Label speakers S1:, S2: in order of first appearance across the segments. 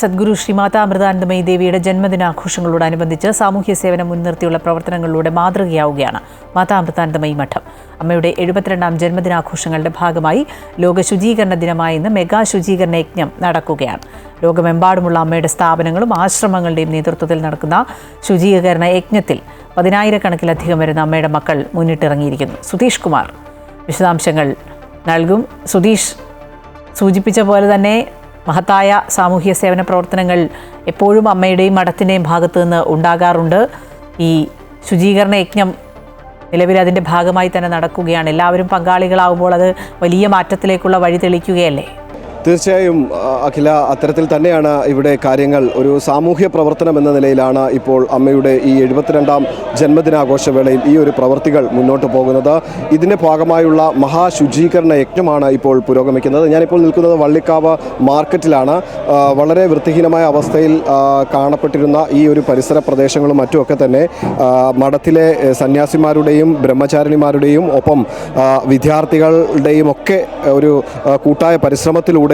S1: സദ്ഗുരു ശ്രീ മാതാ അമൃതാനന്ദമയി ദേവിയുടെ ജന്മദിനാഘോഷങ്ങളോടനുബന്ധിച്ച് സാമൂഹ്യ സേവനം മുൻനിർത്തിയുള്ള പ്രവർത്തനങ്ങളിലൂടെ മാതൃകയാവുകയാണ് മാതാ അമൃതാനന്ദമയി മഠം. അമ്മയുടെ 72ാം ജന്മദിനാഘോഷങ്ങളുടെ ഭാഗമായി ലോക ശുചീകരണ ദിനമായ ഇന്ന് മെഗാ ശുചീകരണ യജ്ഞം നടക്കുകയാണ്. ലോകമെമ്പാടുമുള്ള അമ്മയുടെ സ്ഥാപനങ്ങളും ആശ്രമങ്ങളുടെയും നേതൃത്വത്തിൽ നടക്കുന്ന ശുചീകരണ യജ്ഞത്തിൽ 10,000-കണക്കിലധികം വരുന്ന അമ്മയുടെ മക്കൾ മുന്നിട്ടിറങ്ങിയിരിക്കുന്നു. സുധീഷ് കുമാർ വിശദാംശങ്ങൾ നൽകും. സുധീഷ്, സൂചിപ്പിച്ച പോലെ തന്നെ മഹത്തായ സാമൂഹ്യ സേവന പ്രവർത്തനങ്ങൾ എപ്പോഴും അമ്മയുടെയും മഠത്തിൻ്റെയും ഭാഗത്തു നിന്ന് ഉണ്ടാകാറുണ്ട്. ഈ ശുചീകരണ യജ്ഞം നിലവിൽ അതിൻ്റെ ഭാഗമായി തന്നെ നടക്കുകയാണ്. എല്ലാവരും പങ്കാളികളാവുമ്പോൾ അത് വലിയ മാറ്റത്തിലേക്കുള്ള വഴി തെളിക്കുകയല്ലേ?
S2: തീർച്ചയായും അഖില, അത്തരത്തിൽ തന്നെയാണ് ഇവിടെ കാര്യങ്ങൾ. ഒരു സാമൂഹ്യ പ്രവർത്തനം എന്ന നിലയിലാണ് ഇപ്പോൾ അമ്മയുടെ ഈ 72ാം ജന്മദിനാഘോഷവേളയിൽ ഈ ഒരു പ്രവൃത്തികൾ മുന്നോട്ട് പോകുന്നത്. ഇതിൻ്റെ ഭാഗമായുള്ള മഹാശുചീകരണ യജ്ഞമാണ് ഇപ്പോൾ പുരോഗമിക്കുന്നത്. ഞാനിപ്പോൾ നിൽക്കുന്നത് വള്ളിക്കാവ് മാർക്കറ്റിലാണ്. വളരെ വൃത്തിഹീനമായ അവസ്ഥയിൽ കാണപ്പെട്ടിരുന്ന ഈ ഒരു പരിസര പ്രദേശങ്ങളും മറ്റുമൊക്കെ തന്നെ മഠത്തിലെ സന്യാസിമാരുടെയും ബ്രഹ്മചാരിണിമാരുടെയും ഒപ്പം വിദ്യാർത്ഥികളുടെയും ഒക്കെ ഒരു കൂട്ടായ പരിശ്രമത്തിലൂടെ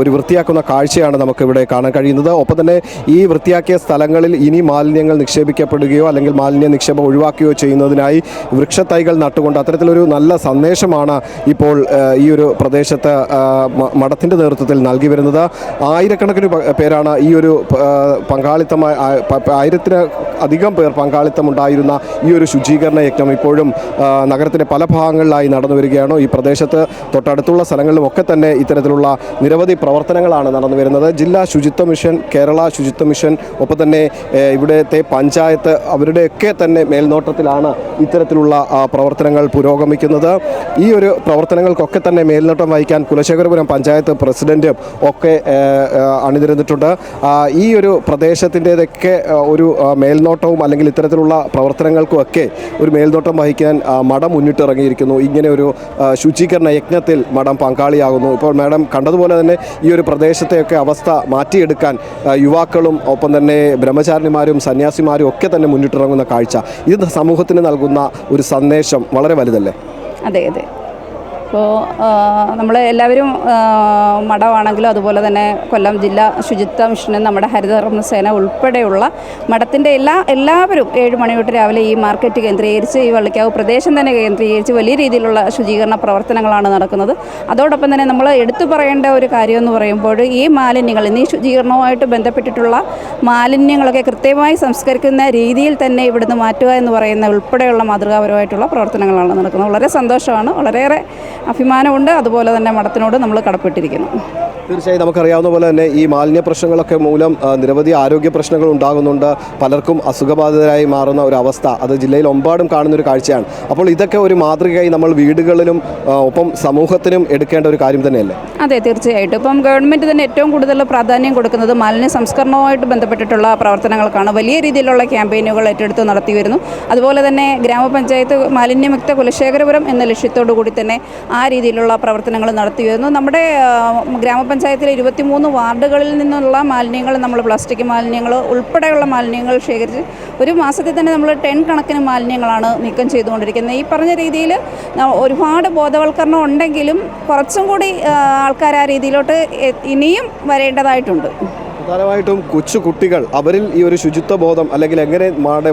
S2: ഒരു വൃത്തിയാക്കുന്ന കാഴ്ചയാണ് നമുക്കിവിടെ കാണാൻ കഴിയുന്നത്. ഒപ്പം തന്നെ ഈ വൃത്തിയാക്കിയ സ്ഥലങ്ങളിൽ ഇനി മാലിന്യങ്ങൾ നിക്ഷേപിക്കപ്പെടുകയോ അല്ലെങ്കിൽ മാലിന്യ നിക്ഷേപം ഒഴിവാക്കുകയോ ചെയ്യുന്നതിനായി വൃക്ഷത്തൈകൾ നട്ടുകൊണ്ട് അത്തരത്തിലൊരു നല്ല സന്ദേശമാണ് ഇപ്പോൾ ഈ ഒരു പ്രദേശത്ത് മഠത്തിൻ്റെ നേതൃത്വത്തിൽ നൽകി വരുന്നത്. ആയിരക്കണക്കിന് പേരാണ് ഈ ഒരു പങ്കാളിത്തമായി 1000-അധികം പേർ പങ്കാളിത്തമുണ്ടായിരുന്ന ഈ ഒരു ശുചീകരണ യജ്ഞം ഇപ്പോഴും നഗരത്തിൻ്റെ പല ഭാഗങ്ങളിലായി നടന്നു വരികയാണ്. ഈ പ്രദേശത്ത് തൊട്ടടുത്തുള്ള സ്ഥലങ്ങളിലുമൊക്കെ തന്നെ ഇത്തരത്തിലുള്ള നിരവധി പ്രവർത്തനങ്ങളാണ് നടന്നു വരുന്നത്. ജില്ലാ ശുചിത്വ മിഷൻ, കേരള ശുചിത്വ മിഷൻ, ഒപ്പം തന്നെ ഇവിടുത്തെ പഞ്ചായത്ത്, അവരുടെയൊക്കെ തന്നെ മേൽനോട്ടത്തിലാണ് ഇത്തരത്തിലുള്ള പ്രവർത്തനങ്ങൾ പുരോഗമിക്കുന്നത്. ഈ ഒരു പ്രവർത്തനങ്ങൾക്കൊക്കെ തന്നെ മേൽനോട്ടം വഹിക്കാൻ കുലശേഖരപുരം പഞ്ചായത്ത് പ്രസിഡൻറ്റും ഒക്കെ അണിനിരന്നിട്ടുണ്ട്. ഈ ഒരു പ്രദേശത്തിൻ്റെതൊക്കെ ഒരു മേൽനോട്ടവും അല്ലെങ്കിൽ ഇത്തരത്തിലുള്ള പ്രവർത്തനങ്ങൾക്കുമൊക്കെ ഒരു മേൽനോട്ടം വഹിക്കാൻ മഠം മുന്നിട്ടിറങ്ങിയിരിക്കുന്നു. ഇങ്ങനെ ഒരു ശുചീകരണ യജ്ഞത്തിൽ മഠം പങ്കാളിയാകുന്നു. ഇപ്പോൾ മാഡം കണ്ടതുപോലെ തന്നെ ഈ ഒരു പ്രദേശത്തെയൊക്കെ അവസ്ഥ മാറ്റിയെടുക്കാൻ യുവാക്കളും ഒപ്പം തന്നെ ബ്രഹ്മചാരിണിമാരും സന്യാസിമാരും ഒക്കെ തന്നെ മുന്നിട്ടിറങ്ങുന്ന കാഴ്ച, ഇത് സമൂഹത്തിന് നൽകുന്ന ഒരു സന്ദേശം വളരെ വലുതല്ലേ?
S3: അതെ അതെ. ഇപ്പോൾ നമ്മൾ എല്ലാവരും മഠമാണെങ്കിലും അതുപോലെ തന്നെ കൊല്ലം ജില്ലാ ശുചിത്വ മിഷന് നമ്മുടെ ഹരിതകർമ്മസേന ഉൾപ്പെടെയുള്ള മഠത്തിൻ്റെ എല്ലാവരും 7 മണി തൊട്ട് രാവിലെ ഈ മാർക്കറ്റ് കേന്ദ്രീകരിച്ച് ഈ വള്ളിക്കാവ് പ്രദേശം തന്നെ കേന്ദ്രീകരിച്ച് വലിയ രീതിയിലുള്ള ശുചീകരണ പ്രവർത്തനങ്ങളാണ് നടക്കുന്നത്. അതോടൊപ്പം തന്നെ നമ്മൾ എടുത്തു പറയേണ്ട ഒരു കാര്യം എന്ന് പറയുമ്പോൾ ഈ മാലിന്യങ്ങൾ, ഈ ശുചീകരണവുമായിട്ട് ബന്ധപ്പെട്ടിട്ടുള്ള മാലിന്യങ്ങളൊക്കെ കൃത്യമായി സംസ്കരിക്കുന്ന രീതിയിൽ തന്നെ ഇവിടുന്ന് മാറ്റുക എന്ന് പറയുന്ന ഉൾപ്പെടെയുള്ള മാതൃകാപരമായിട്ടുള്ള പ്രവർത്തനങ്ങളാണ് നടക്കുന്നത്. വളരെ സന്തോഷമാണ്, വളരെയേറെ അഭിമാനമുണ്ട്. അതുപോലെ തന്നെ മഠത്തിനോട് നമ്മൾ കടപ്പെട്ടിരിക്കുന്നു.
S2: തീർച്ചയായും നമുക്കറിയാവുന്ന പോലെ തന്നെ ഈ മാലിന്യ പ്രശ്നങ്ങളൊക്കെ മൂലം നിരവധി ആരോഗ്യ പ്രശ്നങ്ങൾ ഉണ്ടാകുന്നുണ്ട്. പലർക്കും അസുഖബാധിതരായി മാറുന്ന ഒരു അവസ്ഥ അത് ജില്ലയിൽ ഒമ്പാടും കാണുന്നൊരു കാഴ്ചയാണ്. അപ്പോൾ ഇതൊക്കെ ഒരു മാതൃകയായി നമ്മൾ വീടുകളിലും ഒപ്പം സമൂഹത്തിനും എടുക്കേണ്ട ഒരു കാര്യം തന്നെയല്ലേ?
S3: അതെ, തീർച്ചയായിട്ടും. ഇപ്പം ഗവൺമെൻറ് തന്നെ ഏറ്റവും കൂടുതൽ പ്രാധാന്യം കൊടുക്കുന്നത് മാലിന്യ സംസ്കരണവുമായിട്ട് ബന്ധപ്പെട്ടിട്ടുള്ള പ്രവർത്തനങ്ങൾക്കാണ്. വലിയ രീതിയിലുള്ള ക്യാമ്പയിനുകൾ ഏറ്റെടുത്ത് നടത്തി വരുന്നു. അതുപോലെ തന്നെ ഗ്രാമപഞ്ചായത്ത് മാലിന്യമുക്ത കുലശേഖരപുരം എന്ന ലക്ഷ്യത്തോടു കൂടി തന്നെ ആ രീതിയിലുള്ള പ്രവർത്തനങ്ങൾ നടത്തി വരുന്നു. നമ്മുടെ ഗ്രാമപഞ്ചായത്തിലെ 23 വാർഡുകളിൽ നിന്നുള്ള മാലിന്യങ്ങൾ, നമ്മൾ പ്ലാസ്റ്റിക് മാലിന്യങ്ങൾ ഉൾപ്പെടെയുള്ള മാലിന്യങ്ങൾ ശേഖരിച്ച് ഒരു മാസത്തിൽ തന്നെ നമ്മൾ 10 കണക്കിന് മാലിന്യങ്ങളാണ് നീക്കം ചെയ്തുകൊണ്ടിരിക്കുന്നത്. ഈ പറഞ്ഞ രീതിയിൽ ഒരുപാട് ബോധവൽക്കരണം ഉണ്ടെങ്കിലും കുറച്ചും കൂടി ആൾക്കാർ ആ രീതിയിലോട്ട് ഇനിയും വരേണ്ടതായിട്ടുണ്ട്.
S2: പ്രധാനമായിട്ടും കൊച്ചു കുട്ടികൾ, അവരിൽ ഈ ഒരു ശുചിത്വ ബോധം അല്ലെങ്കിൽ എങ്ങനെ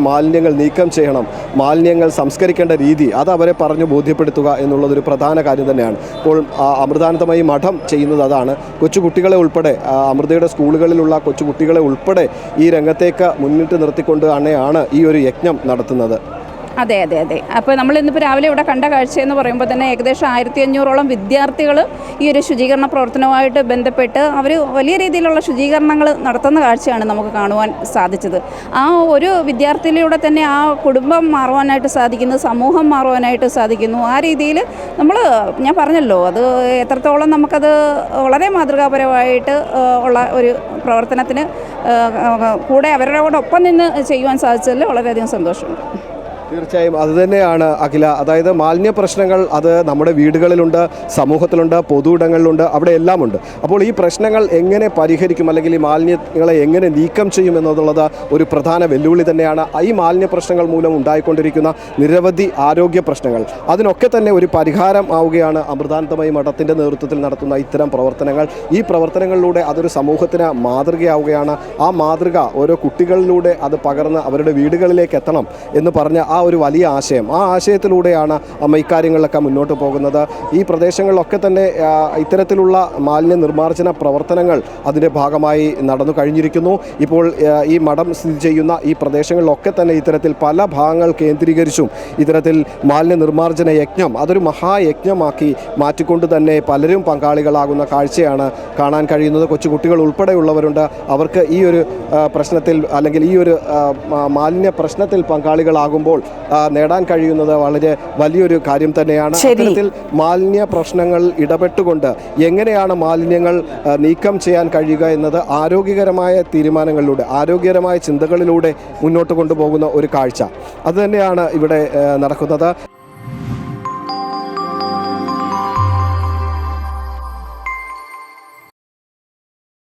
S2: മാലിന്യങ്ങൾ നീക്കം ചെയ്യണം, മാലിന്യങ്ങൾ സംസ്കരിക്കേണ്ട രീതി, അത് അവരെ പറഞ്ഞു ബോധ്യപ്പെടുത്തുക എന്നുള്ളതൊരു പ്രധാന കാര്യം തന്നെയാണ്. ഇപ്പോൾ അമൃതാനന്ദമയി മഠം ചെയ്യുന്നത് അതാണ്. കൊച്ചു കുട്ടികളെ ഉൾപ്പെടെ, അമൃതയുടെ സ്കൂളുകളിലുള്ള കൊച്ചു കുട്ടികളെ ഉൾപ്പെടെ ഈ രംഗത്തേക്ക് മുന്നിട്ട് നിർത്തിക്കൊണ്ട് തന്നെയാണ് ഈ ഒരു യജ്ഞം നടത്തുന്നത്.
S3: അതെ അതെ അതെ. അപ്പോൾ നമ്മൾ ഇന്നിപ്പോൾ രാവിലെ ഇവിടെ കണ്ട കാഴ്ചയെന്ന് പറയുമ്പോൾ തന്നെ ഏകദേശം 1500ഓളം വിദ്യാർത്ഥികൾ ഈ ഒരു ശുചീകരണ പ്രവർത്തനവുമായിട്ട് ബന്ധപ്പെട്ട് അവർ വലിയ രീതിയിലുള്ള ശുചീകരണങ്ങൾ നടത്തുന്ന കാഴ്ചയാണ് നമുക്ക് കാണുവാൻ സാധിച്ചത്. ആ ഒരു വിദ്യാർത്ഥിയിലൂടെ തന്നെ ആ കുടുംബം മാറുവാനായിട്ട് സാധിക്കുന്നു, സമൂഹം മാറുവാനായിട്ട് സാധിക്കുന്നു. ആ രീതിയിൽ ഞാൻ പറഞ്ഞല്ലോ, അത് എത്രത്തോളം നമുക്കത് വളരെ മാതൃകാപരമായിട്ട് ഉള്ള ഒരു പ്രവർത്തനത്തിന് കൂടെ അവരോടൊപ്പം നിന്ന് ചെയ്യുവാൻ സാധിച്ചതിൽ വളരെയധികം സന്തോഷമുണ്ട്.
S2: തീർച്ചയായും അതുതന്നെയാണ് അഖില. അതായത് മാലിന്യ പ്രശ്നങ്ങൾ അത് നമ്മുടെ വീടുകളിലുണ്ട്, സമൂഹത്തിലുണ്ട്, പൊതു ഇടങ്ങളിലുണ്ട്, അവിടെ എല്ലാം ഉണ്ട്. അപ്പോൾ ഈ പ്രശ്നങ്ങൾ എങ്ങനെ പരിഹരിക്കും, അല്ലെങ്കിൽ ഈ മാലിന്യങ്ങളെ എങ്ങനെ നീക്കം ചെയ്യും എന്നുള്ളത് ഒരു പ്രധാന വെല്ലുവിളി തന്നെയാണ്. ഈ മാലിന്യ പ്രശ്നങ്ങൾ മൂലം ഉണ്ടായിക്കൊണ്ടിരിക്കുന്ന നിരവധി ആരോഗ്യ പ്രശ്നങ്ങൾ, അതിനൊക്കെ തന്നെ ഒരു പരിഹാരം ആവുകയാണ് അമൃതാനന്ദമയി മഠത്തിൻ്റെ നേതൃത്വത്തിൽ നടത്തുന്ന ഇത്തരം പ്രവർത്തനങ്ങൾ. ഈ പ്രവർത്തനങ്ങളിലൂടെ അതൊരു സമൂഹത്തിന് മാതൃകയാവുകയാണ്. ആ മാതൃക ഓരോ കുട്ടികളിലൂടെ അത് പകർന്ന് അവരുടെ വീടുകളിലേക്ക് എത്തണം എന്ന് പറഞ്ഞ ആ ഒരു വലിയ ആശയം, ആ ആശയത്തിലൂടെയാണ് അമ്മ ഇക്കാര്യങ്ങളിലൊക്കെ മുന്നോട്ട് പോകുന്നത്. ഈ പ്രദേശങ്ങളിലൊക്കെ തന്നെ ഇത്തരത്തിലുള്ള മാലിന്യ നിർമ്മാർജ്ജന പ്രവർത്തനങ്ങൾ അതിൻ്റെ ഭാഗമായി നടന്നു കഴിഞ്ഞിരിക്കുന്നു. ഇപ്പോൾ ഈ മഠം സ്ഥിതി ചെയ്യുന്ന ഈ പ്രദേശങ്ങളിലൊക്കെ തന്നെ ഇത്തരത്തിൽ പല ഭാഗങ്ങൾ കേന്ദ്രീകരിച്ചും ഇത്തരത്തിൽ മാലിന്യ നിർമ്മാർജ്ജന യജ്ഞം അതൊരു മഹായജ്ഞമാക്കി മാറ്റിക്കൊണ്ട് തന്നെ പലരും പങ്കാളികളാകുന്ന കാഴ്ചയാണ് കാണാൻ കഴിയുന്നത്. കൊച്ചുകുട്ടികൾ ഉൾപ്പെടെയുള്ളവരുണ്ട്. അവർക്ക് ഈ ഒരു പ്രശ്നത്തിൽ, അല്ലെങ്കിൽ ഈ ഒരു മാലിന്യ പ്രശ്നത്തിൽ പങ്കാളികളാകുമ്പോൾ നേടാൻ കഴിയുന്നത് വളരെ വലിയൊരു കാര്യം തന്നെയാണ്. അത്തരത്തിൽ മാലിന്യ പ്രശ്നങ്ങൾ ഇടപെട്ടുകൊണ്ട് എങ്ങനെയാണ് മാലിന്യങ്ങൾ നീക്കം ചെയ്യാൻ കഴിയുക എന്നത് ആരോഗ്യകരമായ തീരുമാനങ്ങളിലൂടെ, ആരോഗ്യകരമായ ചിന്തകളിലൂടെ മുന്നോട്ട് കൊണ്ടുപോകുന്ന ഒരു കാഴ്ച അതുതന്നെയാണ് ഇവിടെ നടക്കുന്നത്.